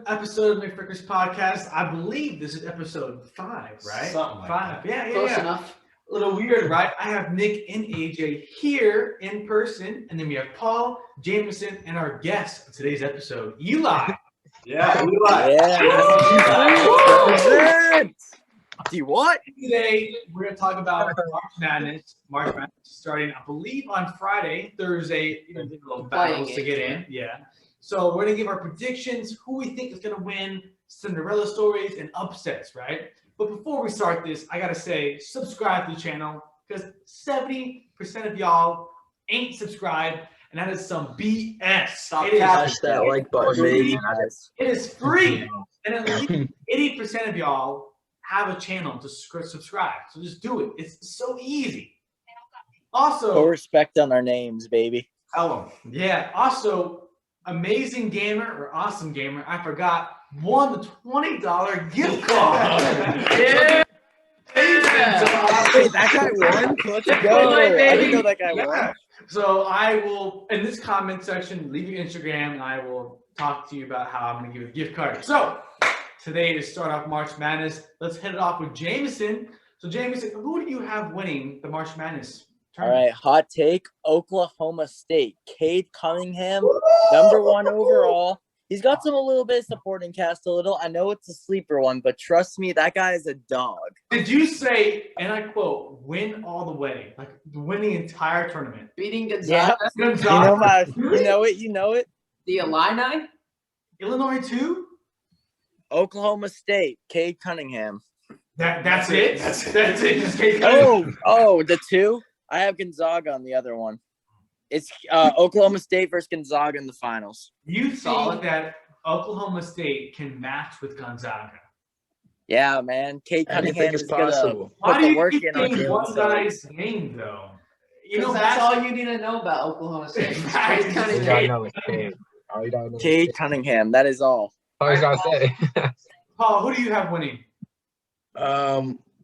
Episode of McFricker's podcast. I believe this is episode 5, right? Something like 5. that. Yeah. Close enough. A little weird, right? I have Nick and AJ here in person, and then we have Paul, Jameson, and our guest of today's episode, Eli. Eli. What? Today, we're going to talk about March Madness. March Madness starting, I believe, on Friday, Thursday, little battles to get in. Yeah. So we're going to give our predictions, who we think is going to win, Cinderella stories, and upsets, right? But before we start this, I got to say, subscribe to the channel, because 70% of y'all ain't subscribed, and that is some BS. Smash that like button, baby. It is free, and at least 80% of y'all have a channel to subscribe. So just do it. It's so easy. Also, no respect on our names, baby. Tell them. Yeah. Also, Amazing Gamer or Awesome Gamer, I forgot, won the $20 gift card. Yeah. Wait, that guy won? Let's go. I didn't know that guy won. So I will, in this comment section, leave your Instagram, and I will talk to you about how I'm going to give a gift card. So today, to start off March Madness, let's hit it off with Jameson. So Jameson, who do you have winning the March Madness tournament? All right, hot take, Oklahoma State. Cade Cunningham, #1 overall. He's got some a little bit of supporting cast a little. I know it's a sleeper one, but trust me, that guy is a dog. Did you say, and I quote, win all the way, like win the entire tournament? Beating Gonzaga. Yeah. Gonzaga. You know it. The Illini. Illinois too? Oklahoma State, Cade Cunningham. That's it? That's it. Just Cade Cunningham. Oh, the 2? I have Gonzaga on the other one. It's Oklahoma State versus Gonzaga in the finals. You think that Oklahoma State can match with Gonzaga? Yeah, man. Cade Cunningham is possible. Why do you work keep in on saying one Jalen guy's name, though? You know, That's all you need to know about Oklahoma State. Exactly. You gotta know it's Cade. All you gotta know is Cade Cunningham. That is all. All you gotta say. Paul, who do you have winning?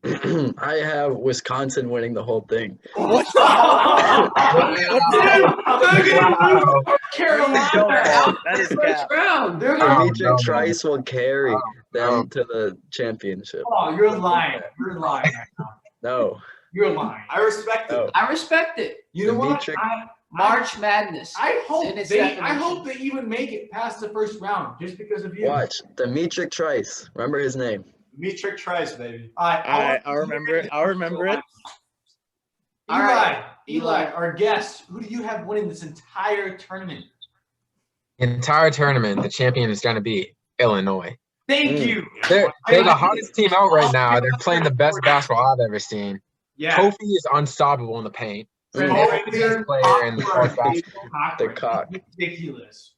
I have Wisconsin winning the whole thing. Carolina. That is First cap. round. They're gonna. Demetric Trice will carry them to the championship. Oh, you're lying. You're lying right now. No. You're lying. I respect it. No. I respect it. You know what? Dimitri- March Madness. I hope in its they definition. even make it past the first round just because of you. Watch. Demetric Trice. Remember his name. Metric tries, baby. I'll remember it. I'll remember it. Eli, All right. Eli, our guest, who do you have winning this entire tournament? Entire tournament, the champion is going to be Illinois. Thank you. They're the hottest team out right now. They're playing the best basketball I've ever seen. Yeah. Kofi is unstoppable in the paint. Fred Mm. Frazier, Player in the college Cockburn, basketball. They're cock. ridiculous.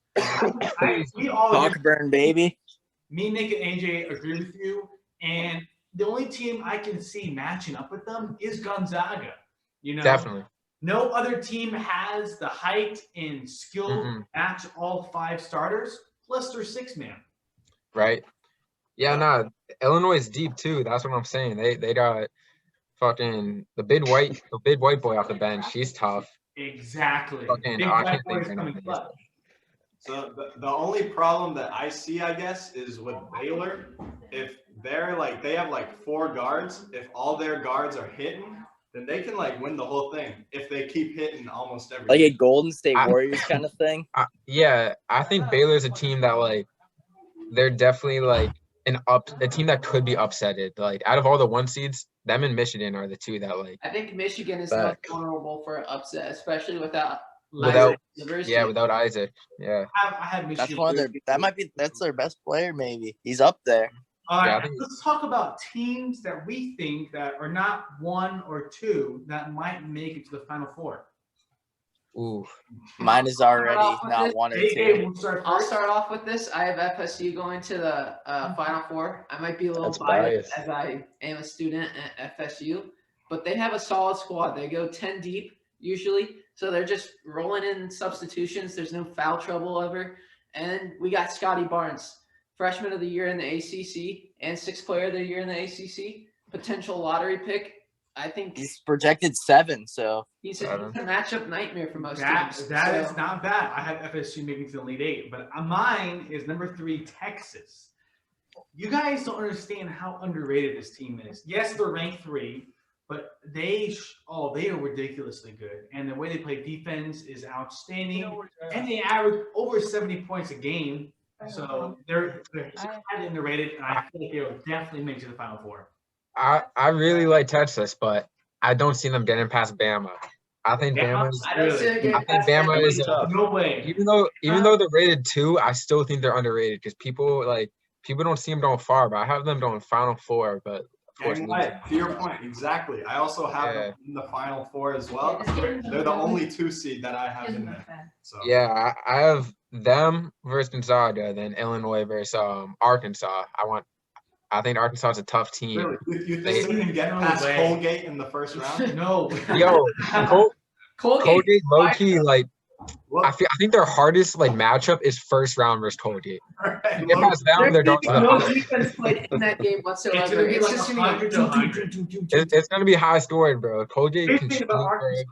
We all, Cockburn, baby. me, Nick, and AJ agree with you. And the only team I can see matching up with them is Gonzaga. You know, Definitely. no other team has the height and skill to match all 5 starters, plus their 6-man. Right? Yeah, no. Illinois is deep too. That's what I'm saying. They got fucking the big white boy off the bench. He's tough. Exactly. Fucking Big I black can't think boys of coming anything. clutch. So the only problem that I see, I guess, is with Baylor. If they're like they have like 4 guards, if all their guards are hitting, then they can like win the whole thing. If they keep hitting almost every Like a game. Golden State Warriors kind of thing. Yeah, I think Baylor's a team that like they're definitely like a team that could be upsetted. Like out of all the 1 seeds, them and Michigan are the 2 that like I think Michigan is Back. most vulnerable for upset, especially without without University. without Isaac. Yeah. I have Michigan. That's one of their. That's their best player, maybe. He's up there. All right, Yeah, I think- let's talk about teams that we think that are not 1 or 2 that might make it to the Final Four. Ooh. Mine is already Off with not this. 1 or AJ 2. will start I'll first. start off with this. I have FSU going to the Final Four. I might be a little That's biased biased. as I am a student at FSU, but they have a solid squad. They go 10 deep usually, so they're just rolling in substitutions. There's no foul trouble ever, and we got Scotty Barnes freshman of the year in the ACC and 6th player of the year in the ACC. Potential lottery pick. I think He's projected 7, so he's a matchup nightmare for most teams. That is not bad. I have FSU making to the Elite Eight, but mine is number 3, Texas. You guys don't understand how underrated this team is. Yes, they're ranked 3, but they are ridiculously good, and the way they play defense is outstanding, and they average over 70 points a game. So they're highly underrated, and I feel like they will definitely make it to the Final Four. I really like Texas, but I don't see them getting past Bama. I think Bama is no way. Even though they're rated 2, I still think they're underrated because people don't see them going far, but I have them going Final Four. But of course, to your point, exactly. I also have them in the Final Four as well. They're the only 2 seed that I have in there. So yeah, I have them versus Gonzaga, then Illinois versus Arkansas. I think Arkansas is a tough team. Really? You think we can get past Colgate in the first round? No. Yo, Colgate low key, like, I think their hardest matchup is first round versus Colgate. Right. Get past them, they're going to the no final. defense played in that game whatsoever. It's just gonna be 100. It's going to be high scoring, bro. Colgate Big can thing shoot. about Arkansas,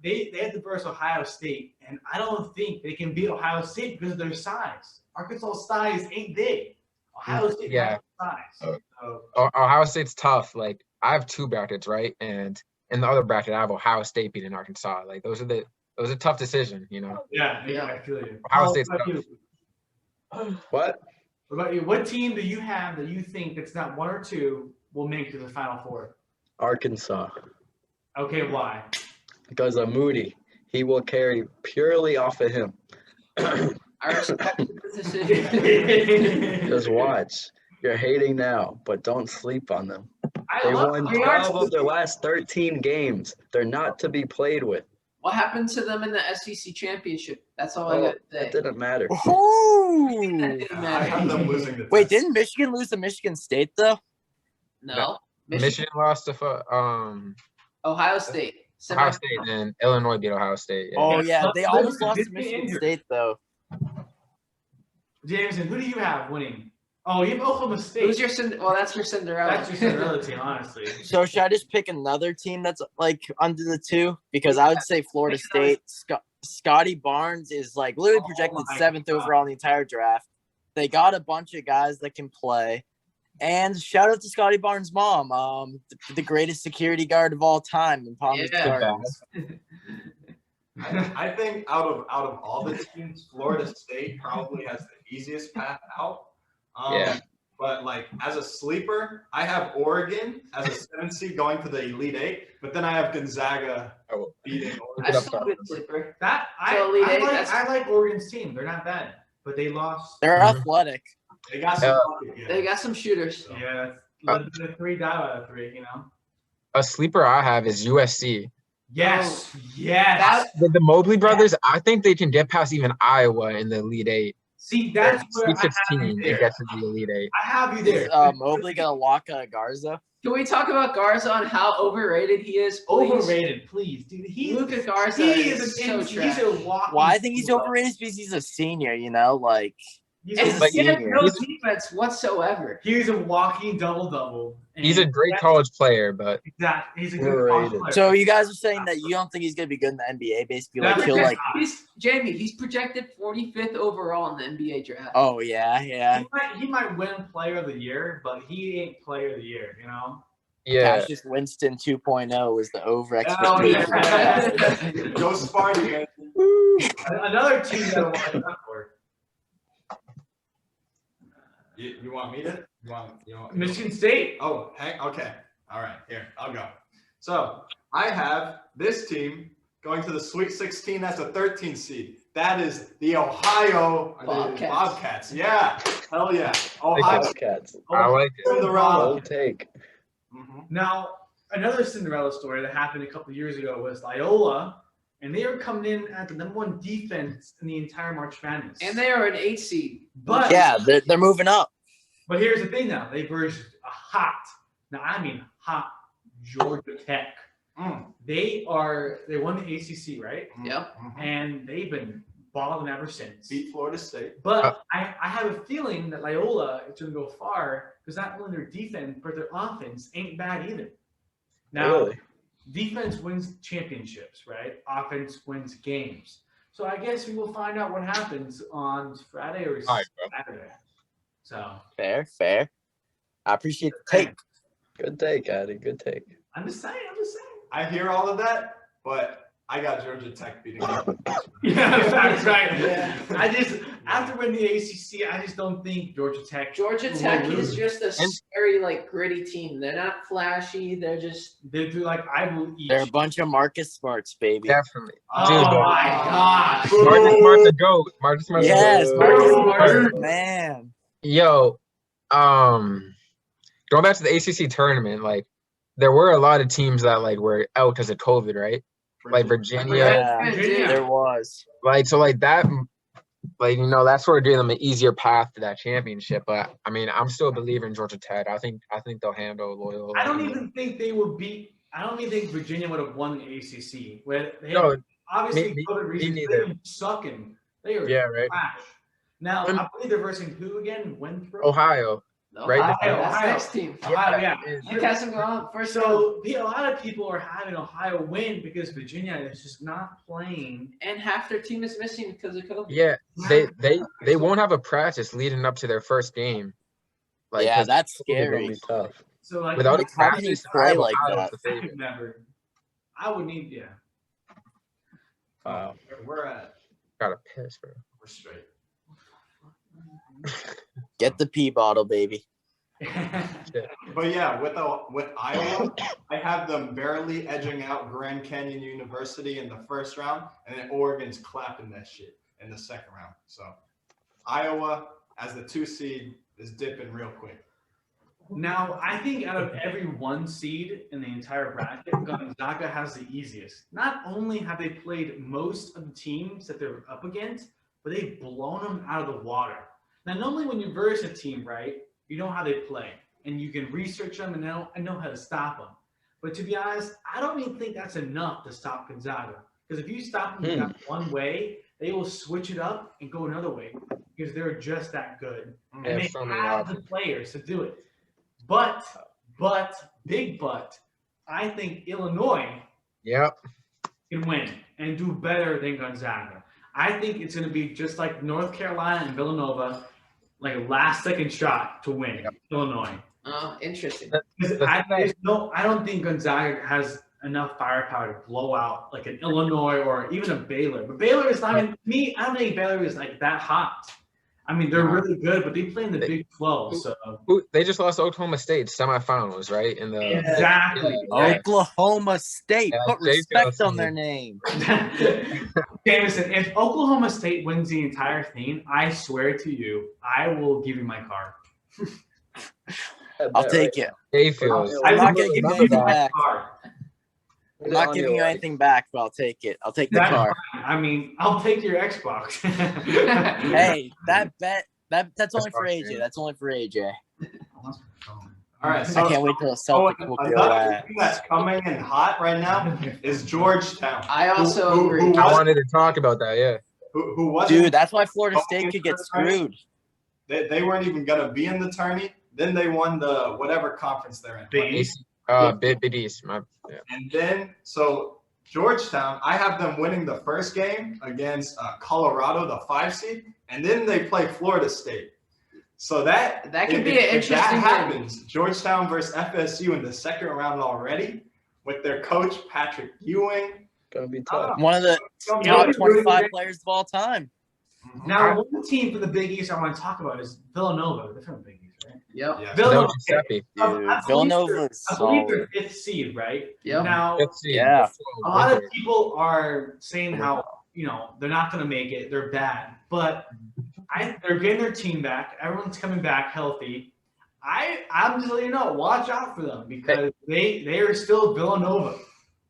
they had to verse Ohio State, and I don't think they can beat Ohio State because of their size. Arkansas' size ain't big. Ohio State has size. Ohio State's tough. Like, I have 2 brackets, right? And in the other bracket, I have Ohio State beating Arkansas. Like, those are a tough decision, you know. Yeah, I feel you. Ohio State's tough. What? What about you? What team do you have that you think that's not 1 or 2 will make it to the Final Four? Arkansas. Okay, why? Because of Moody. He will carry purely off of him. I respect the decision. Just watch. You're hating now, but don't sleep on them. They won 12 of their last 13 games. They're not to be played with. What happened to them in the SEC championship? That's all I got to say. It didn't matter. Ooh. I have them losing the Wait, test. didn't Michigan lose to Michigan State though? No. Michigan lost to Ohio State. Ohio State, and Illinois beat Ohio State. Yeah. Oh yeah, they almost lost to Michigan Michigan injured. State though. Jameson, who do you have winning? Oh, you have Oklahoma State. Who's your that's your Cinderella. That's your Cinderella team, honestly. So should I just pick another team that's like under the 2? Because I would say Florida State. Scotty Barnes is like literally projected 7th overall in the entire draft. They got a bunch of guys that can play. And shout out to Scotty Barnes' mom, the greatest security guard of all time in Palm Beach Gardens. I think out of all the teams, Florida State probably has the easiest path out. But as a sleeper, I have Oregon as a 7th seed going to the Elite Eight, but then I have Gonzaga beating I Oregon. still good sleeper. I like Oregon's team. They're not bad, but they lost. They're athletic. They got some. They got some shooters. Yeah, that's a 3 out of 3. You know. A sleeper I have is USC. Yes, yes. The Mobley brothers, I think they can get past even Iowa in the Elite Eight. See, that's where Sweet I have 16 you to there. get to the Elite Eight. I have you there. Is Mobley gonna walk Garza? Can we talk about Garza on how overrated he is? Please? Overrated, please, dude. Luka Garza is so trash. Well, I think he's overrated because he's a senior. You know, like He's And a, he has no he's- defense whatsoever. he's a walking double-double. He's a great college player, but Exactly. He's a good college player. so. You guys are saying that you don't think he's gonna be good in the NBA, basically. Like That's he'll like. Jamie, he's projected 45th overall in the NBA draft. Oh yeah. He might win Player of the Year, but he ain't Player of the Year. You know. yeah. Cassius Winston 2.0 was the over Oh, expectation. yeah. Go Sparty, man. Another team that I watch out for. You want me to? You want Michigan State. Oh, okay. All right, here, I'll go. So I have this team going to the Sweet 16 as a 13 seed. That is the Ohio Bobcats. Yeah, hell yeah. Ohio Bobcats. I like it. Cinderella. Bold take. Now, another Cinderella story that happened a couple of years ago was Loyola, and they were coming in at the #1 defense in the entire March Madness. And they are an 8 seed. But Yeah, they're moving up. But here's the thing now. They versed a hot Georgia Tech. They won the ACC, right? Yep. And they've been balling ever since. Beat Florida State. But I have a feeling that Loyola is going to go far because not only their defense, but their offense ain't bad either. Now, Really? defense wins championships, right? Offense wins games. So I guess we will find out what happens on Friday or All right, Saturday. So Fair. I appreciate the take. Good take, Addy. Good take. I'm just saying. I hear all of that, but I got Georgia Tech beating them. Yeah, that's right. Yeah. After winning the ACC, I just don't think Georgia Tech is just a scary, like, gritty team. They're not flashy. They're like, I will eat. They're a bunch of Marcus Smarts, baby. Definitely. Oh Dude, my gosh. Marcus Smart's a goat. Marcus Smart's Yes, a goat. Marcus Smart, man. Yo, going back to the ACC tournament, like, there were a lot of teams that, like, were out because of COVID, right? Like Virginia. Yeah, Virginia. there was. Like, so, like, that, like, you know, that's sort of giving them an easier path to that championship. But, I mean, I'm still a believer in Georgia Tech. I think they'll handle Loyola. I don't even think they would beat. I don't even think Virginia would have won the ACC. Obviously, COVID reasons, they've been sucking. They are trash. Now, I believe they're versing who again? Winthrop? Ohio. Right? That's next team. Ohio, yeah. You guys can go on first. So a lot of people are having Ohio win because Virginia is just not playing, and half their team is missing because of COVID. Yeah, they won't have a practice leading up to their first game. Like, yeah, that's It'll scary. be tough. So like, Without a how can you practice, play like Ohio that? is the favorite. I would need Wow. We're at. Gotta piss, bro. We're straight. Get the pee bottle, baby. But yeah, with Iowa, I have them barely edging out Grand Canyon University in the first round, and then Oregon's clapping that shit in the second round. So Iowa, as the 2 seed, is dipping real quick. Now, I think out of every 1 seed in the entire bracket, Gonzaga has the easiest. Not only have they played most of the teams that they're up against, but they've blown them out of the water. Now, normally when you verse a team, right, you know how they play, and you can research them and know how to stop them. But to be honest, I don't even think that's enough to stop Gonzaga. Because if you stop them one way, they will switch it up and go another way because they're just that good. And they have the players to do it. But, big but, I think Illinois can win and do better than Gonzaga. I think it's going to be just like North Carolina and Villanova, like a last-second shot to win Illinois. Oh, interesting. I don't think Gonzaga has enough firepower to blow out like an Illinois or even a Baylor. But Baylor is not – me, I don't think Baylor is like that hot. I mean, they're really good, but they play in the Big 12. So they just lost to Oklahoma State semifinals, right? Exactly. Oklahoma State. Put respect on their name. Jameson, if Oklahoma State wins the entire thing, I swear to you, I will give you my card. I'll take it. I'm not going to give you anything back. I'm not giving you anything back, but I'll take it. I'll take the car. I mean, I'll take your Xbox. Hey, that's only for AJ. That's only for AJ. All right, so I can't wait till the Celtics will do another that. team that's coming in hot right now is Georgetown. I also agree. I wanted to talk about that, yeah. Who was Dude, that's why Florida State could get screwed. They weren't even going to be in the tourney. Then they won the whatever conference they're in. Big East. And then, so Georgetown, I have them winning the first game against Colorado, the 5 seed, and then they play Florida State. So that could be an interesting. If that happens, Georgetown versus FSU in the second round already, with their coach Patrick Ewing. Gonna be tough. One of the top 25 players of all time. Now, one team for the Big East I want to talk about is Villanova. They're from the Big East, right? Yep. Yeah. Villanova. Villanova is I believe solid. they're 5th seed, right? Yep. Now, Yeah. a lot of people are saying how, they're not going to make it. They're bad. But they're getting their team back. Everyone's coming back healthy. I'm just letting you know, watch out for them because they are still Villanova.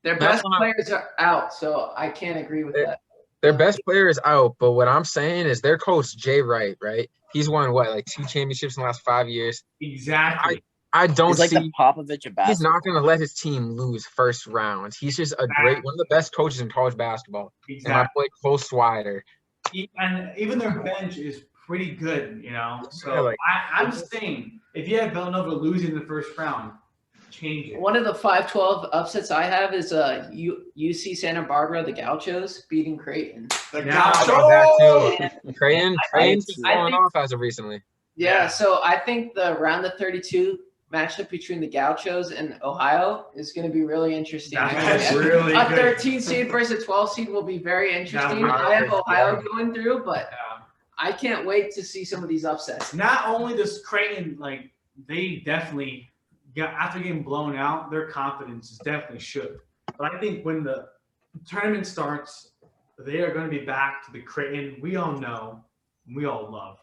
Their best players are out, so I can't agree with that. Their best player is out, but what I'm saying is their coach, Jay Wright, right? He's won, like 2 championships in the last 5 years? Exactly. I don't see. The Popovich of basketball. He's not going to let his team lose first round. He's just one of the best coaches in college basketball. Exactly. And my boy Cole Swider, And even their bench is pretty good, you know. So Yeah, like- I'm just saying, if you have Villanova losing in the first round, change it. One of the 5-12 upsets I have is UC Santa Barbara, the Gauchos beating Creighton. The Yeah, I love that Gauchos! too. Creighton's been I falling think- off as of recently. Yeah, so I think the round of 32 matchup between the Gauchos and Ohio is going to be really interesting. That's Yeah. really A good. 13 seed versus a 12 seed will be very interesting. would- I have Ohio going through, but Yeah. I can't wait to see some of these upsets. Not only does Creighton, like, they definitely got, after getting blown out, their confidence is definitely shook. But I think when the tournament starts, they are going to be back to the Creighton we all know, we all love.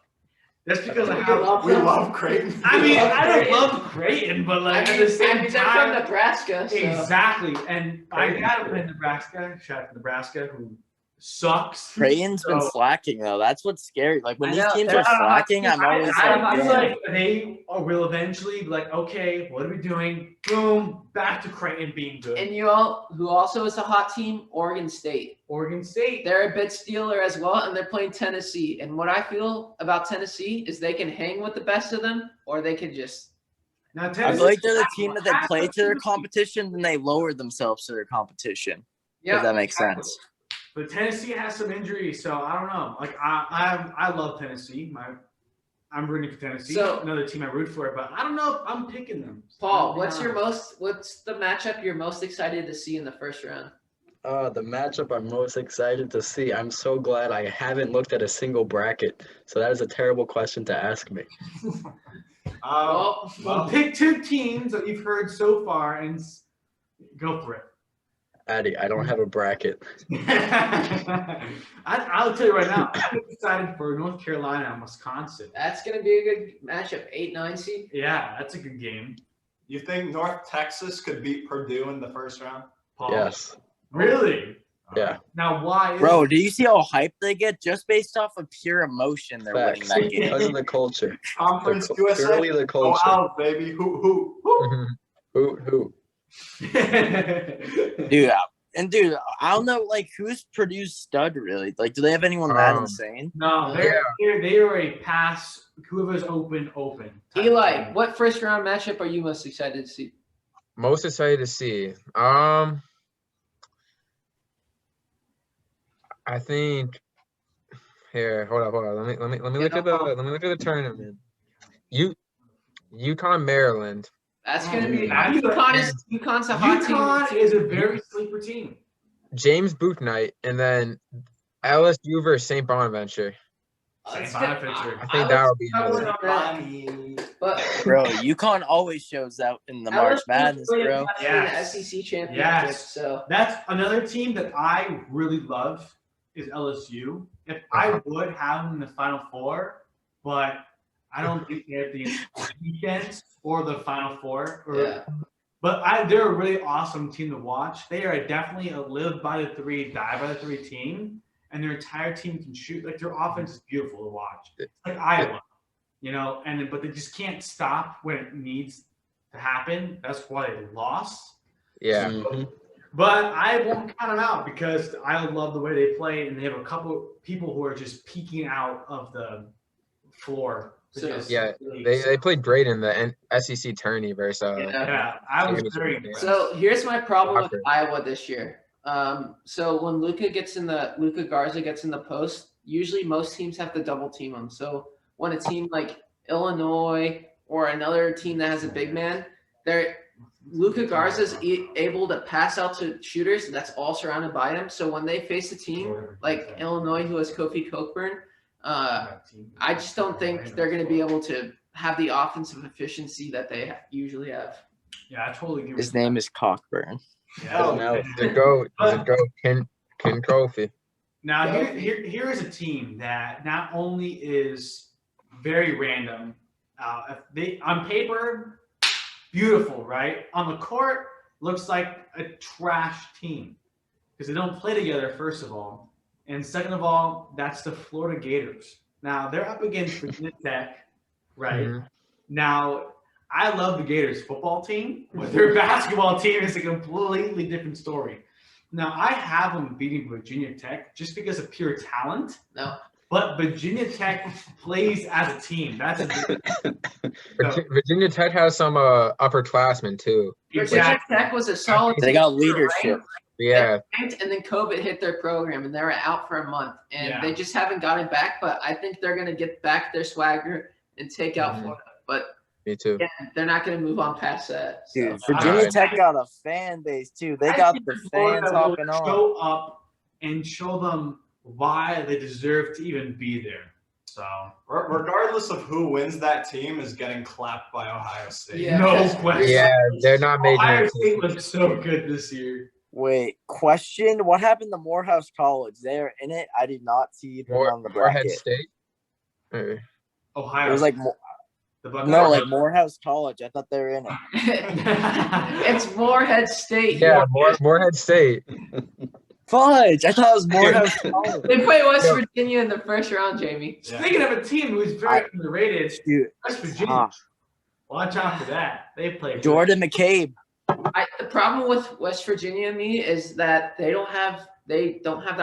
That's because of how We love Creighton. I mean, I don't Creighton. love Creighton, but like I at mean, the same they're from time, Nebraska. So. exactly. And I gotta play Nebraska. Shout out to Nebraska, who sucks. Creighton's been So- slacking though. That's what's scary. Like when I these know, teams they're are not a hot slacking, team. I'm always I feel like, like they will eventually be like, okay, what are we doing? Boom, back to Creighton being good. And you all, who also is a hot team, Oregon State. Oregon State. They're a bit stealer as well, and they're playing Tennessee. And what I feel about Tennessee is they can hang with the best of them, or they can just. Now, I feel like they're the team that they play to their competition, then they lower themselves to their competition. If that makes sense. But Tennessee has some injuries, so I don't know. Like I love Tennessee. I'm rooting for Tennessee. So- Another team I root for, but I don't know if I'm picking them. Paul, I'll be what's honest. the matchup you're most excited to see in the first round? The matchup I'm most excited to see. I'm so glad I haven't looked at a single bracket. So that is a terrible question to ask me. Well, pick two teams that you've heard so far and go for it. Addy, I don't have a bracket. I'll tell you right now, I'm excited for North Carolina and Wisconsin. That's going to be a good matchup. 8-9 seed. Yeah, that's a good game. You think North Texas could beat Purdue in the first round? Paul. Yes. Really? Yeah. Now, why? Bro, do you see how hyped they get just based off of pure emotion they're winning Facts. that game? Because of the culture. Conference USA. Purely the Go culture. out, baby. Who? Who? Dude, I don't know, like, who's Purdue's stud, really? Like, do they have anyone that insane? No, they are a pass. Whoever's open. type Eli, team. what first round matchup are you most excited to see? Most excited to see. I think. Here, hold up. Let me look at the tournament. UConn, Maryland. That's going to be That's UConn's a hot UConn team. is a very sleeper team. James Bouknight, and then LSU versus St. Bonaventure. St. Bonaventure. I think that would be struggling good. on that. But Bro, UConn always shows out in the March LSU Madness, really bro. got to Yes. the SEC championship. Yes. So That's another team that I really love is LSU. If I would have them in the Final Four, but I don't think they have the defense or the Final Four. yeah. But they're a really awesome team to watch. They are definitely a live by the three, die by the three team, and their entire team can shoot. Like, their offense is beautiful to watch. It's like Iowa, but they just can't stop when it needs to happen. That's why they lost. Yeah. Mhm. But I won't count them out because I love the way they play, and they have a couple people who are just peeking out of the floor. So, Yeah, They played great in the SEC tourney versus. Yeah, I was very impressed. So here's my problem with Iowa this year. So when Luka Garza gets in the post, usually most teams have to double team him. So when a team like Illinois or another team that has a big man, Luka Garza is able to pass out to shooters that's all surrounded by him. So when they face a team like Illinois who has Kofi Cockburn, I just don't think they're going to be able to have the offensive efficiency that they usually have. Yeah, I totally agree. His name is Cockburn. Oh, no. The GOAT. Ken Kofi. Now, here is a team that not only is very random. On paper, beautiful, right? On the court, looks like a trash team because they don't play together, first of all. And second of all, that's the Florida Gators. Now, they're up against Virginia Tech, right? Mhm. Now, I love the Gators football team, but their basketball team is a completely different story. Now, I have them beating Virginia Tech just because of pure talent. No. But Virginia Tech plays as a team. That's a big Virginia Tech has some upperclassmen too. Virginia Tech was a solid. They got leadership. Yeah. And then COVID hit their program, and they were out for a month, and they just haven't gotten back. But I think they're gonna get back their swagger and take out Florida. But me too. Yeah, they're not gonna move on past that. So. Dude, Virginia Tech got a fan base too. They got the fans hopping on. Show up and show them why they deserve to even be there. So regardless of who wins, that team is getting clapped by Ohio State. Yeah, no question. Yeah, they're not making Ohio State looks so good this year. Wait, question: what happened to Morehouse College? They're in it. I did not see them on the bracket. Morehead State. Ohio. It was like like Morehouse College. I thought they were in it. It's Morehead State. Yeah, Morehead State. Fudge! I thought it was Morehouse College. They play West Virginia in the first round, Jamie. Speaking of a team who's very underrated, West Virginia. Watch out for that. They play Jordan McCabe. The problem with West Virginia and me is that they don't have the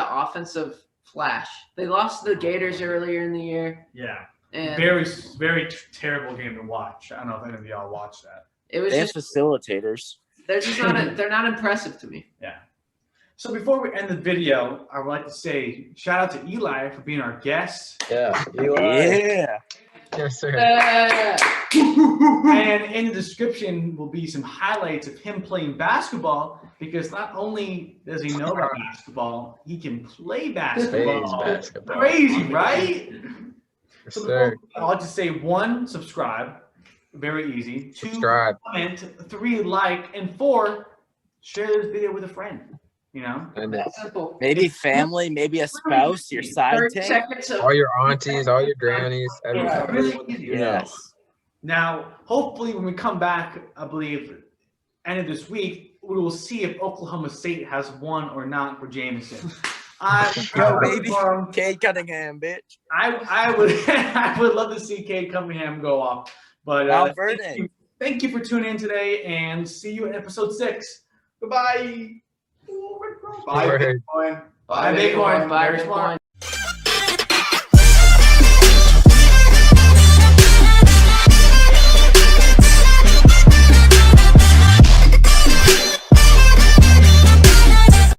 offensive flash. They lost to the Gators earlier in the year. Yeah. And very, very terrible game to watch. I don't know if any of y'all watched that. It was just facilitators. They're just not. They're not impressive to me. Yeah. So before we end the video, I would like to say shout out to Eli for being our guest. Yeah, Eli. Yeah. Yes, sir. And in the description will be some highlights of him playing basketball, because not only does he know about basketball, he can play basketball. Crazy, right? Yes, so sir. I'll just say 1, subscribe. Very easy. 2, subscribe. Comment. 3, like. And 4, share this video with a friend. You know? That's simple. Maybe family, maybe a spouse, your sidekick. All your aunties, all your grannies, everything. Really easy. Yes. Now, hopefully when we come back, I believe, end of this week, we will see if Oklahoma State has won or not for Jameson. Go, baby. Cade Cunningham, bitch. I would love to see Cade Cunningham go off. But thank you for tuning in today, and see you in episode 6. Goodbye. Bye, Bitcoin. Bye, Bitcoin. Bye, Bitcoin.